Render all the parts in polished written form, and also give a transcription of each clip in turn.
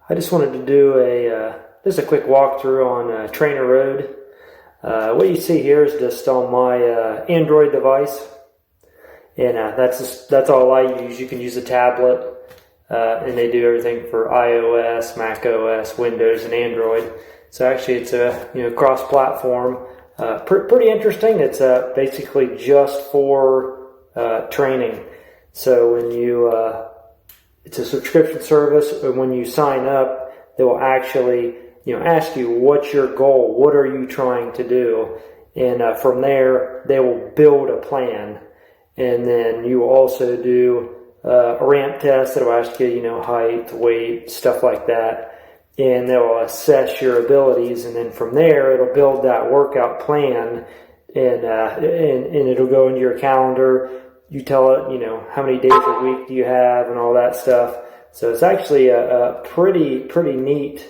I just wanted to do just a quick walkthrough on TrainerRoad. What you see here is just on my Android device, and that's all I use. You can use a tablet, and they do everything for iOS, Mac OS, Windows, and Android. So actually, it's a cross-platform. Pretty interesting. It's basically just for training. So when it's a subscription service, and when you sign up, they will actually ask you, what's your goal? What are you trying to do? And from there, they will build a plan. And then you will also do a ramp test that will ask you, height, weight, stuff like that. And they'll assess your abilities. And then from there, it'll build that workout plan. And it'll go into your calendar. You tell it, how many days a week do you have and all that stuff. So it's actually a pretty neat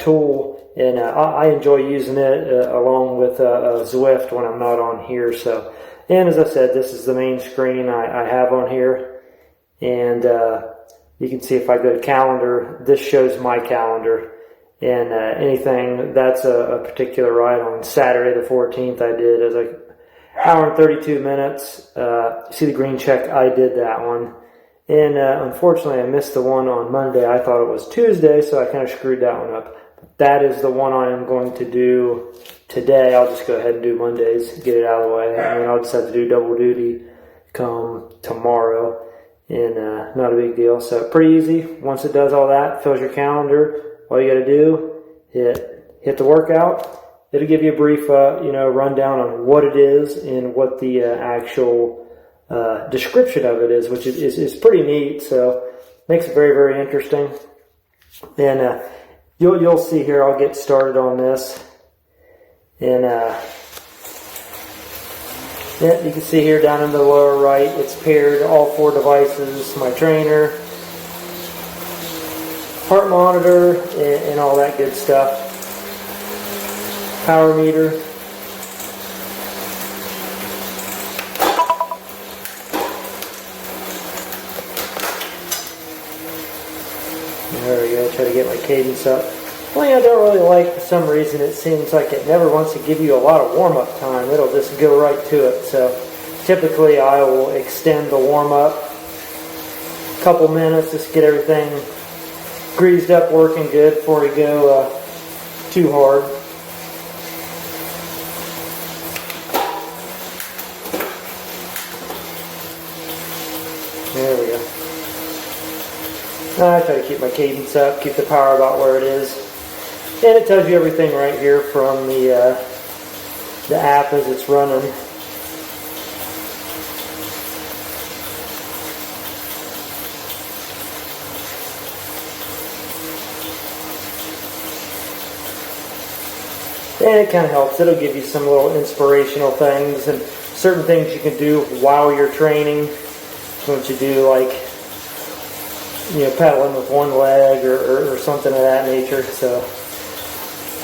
tool, and I enjoy using it along with Zwift when I'm not on here. So, and as I said, this is the main screen I have on here, and you can see if I go to calendar, this shows my calendar, and anything that's a particular ride. On Saturday the 14th, I did as like hour and 32 minutes. See the green check? I did that one. And unfortunately, I missed the one on Monday. I thought it was Tuesday, so I kind of screwed that one up. That is the one I am going to do today. I'll just go ahead and do Mondays, get it out of the way. And then I'll just have to do double duty come tomorrow. And not a big deal. So pretty easy. Once it does all that, fills your calendar, all you got to do, hit the workout. It'll give you a brief, rundown on what it is and what the actual description of it is, which is pretty neat. So makes it very, very interesting. And you'll see here. I'll get started on this. And yeah, you can see here down in the lower right, it's paired all 4 devices: my trainer, heart monitor, and all that good stuff. Power meter. There we go. Try to get my cadence up. One thing I don't really like, for some reason, it seems like it never wants to give you a lot of warm-up time. It'll just go right to it. So typically I will extend the warm-up a couple minutes, just get everything greased up, working good before we go too hard. There we go. I try to keep my cadence up, keep the power about where it is. And it tells you everything right here from the app as it's running. And it kind of helps. It'll give you some little inspirational things and certain things you can do while you're training. Once you do, like, pedaling with one leg or something of that nature. So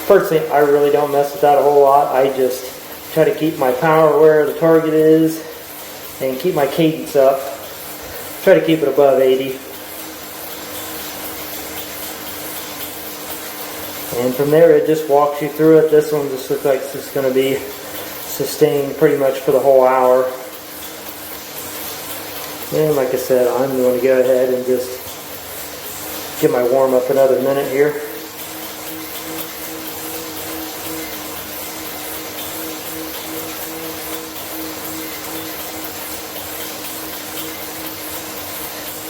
personally, I really don't mess with that a whole lot. I just try to keep my power where the target is and keep my cadence up. Try to keep it above 80. And from there, it just walks you through it. This one just looks like it's going to be sustained pretty much for the whole hour. And like I said, I'm going to go ahead and just give my warm-up another minute here.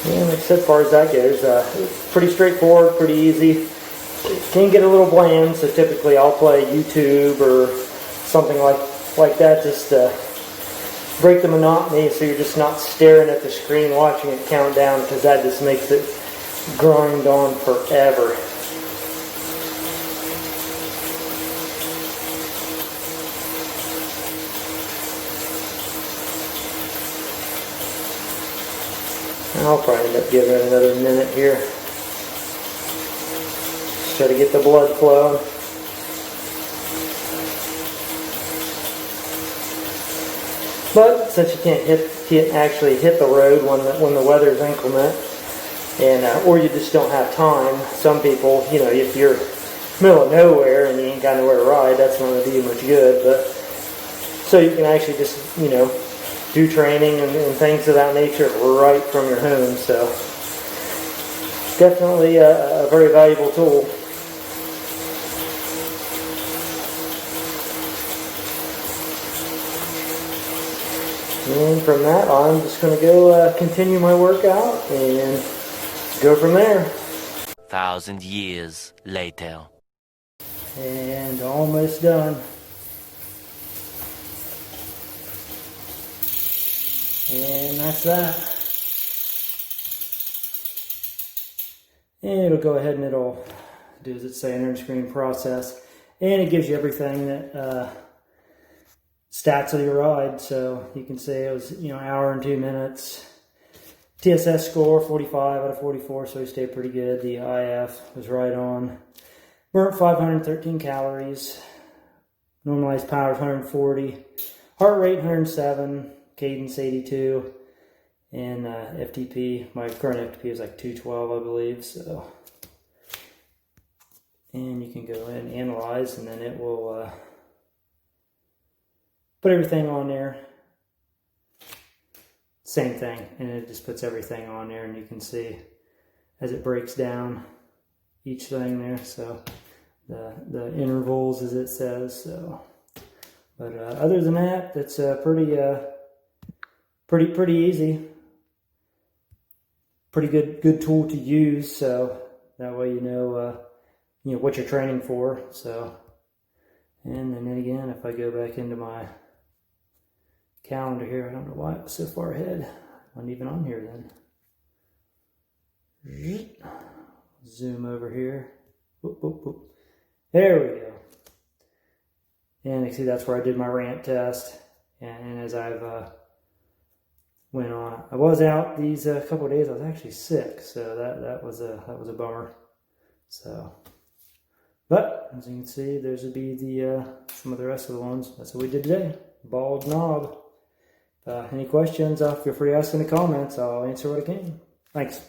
And like I said, as far as that goes, it's pretty straightforward, pretty easy. It can get a little bland, so typically I'll play YouTube or something like that, just to break the monotony, so you're just not staring at the screen watching it count down, because that just makes it grind on forever. And I'll probably end up giving it another minute here. Just try to get the blood flowing. But since you can't actually hit the road when the weather's inclement, and or you just don't have time. Some people, you know, if you're middle of nowhere and you ain't got nowhere to ride, that's not going to do you much good. But so you can actually just, you know, do training and things of that nature right from your home. So definitely a very valuable tool. And from that, I'm just going to go continue my workout and go from there. 1,000 years later. And almost done. And that's that. And it'll go ahead and it'll do as it say, enter screen process. And it gives you everything that stats of your ride. So you can say it was, you know, hour and 2 minutes. TSS score 45 out of 44, so we stayed pretty good. The IF was right on. Burnt 513 calories. Normalized power 140. Heart rate 107. Cadence 82. And FTP, my current FTP is like 212, I believe. So, and you can go in and analyze, and then it will put everything on there. Same thing, and it just puts everything on there, and you can see as it breaks down each thing there. So the intervals, as it says. So, but other than that, it's pretty easy. Pretty good tool to use. So that way you know what you're training for. So, and then again, if I go back into my calendar here, I don't know why it was so far ahead. I wasn't even on here then. Zoom over here. Whoop, whoop, whoop. There we go. And you see that's where I did my ramp test. And as I've went on, I was out these couple of days. I was actually sick, so that was a bummer. So, but as you can see, there's would be the some of the rest of the ones. That's what we did today. Bald knob. Any questions? Feel free to ask in the comments. I'll answer what I can. Thanks.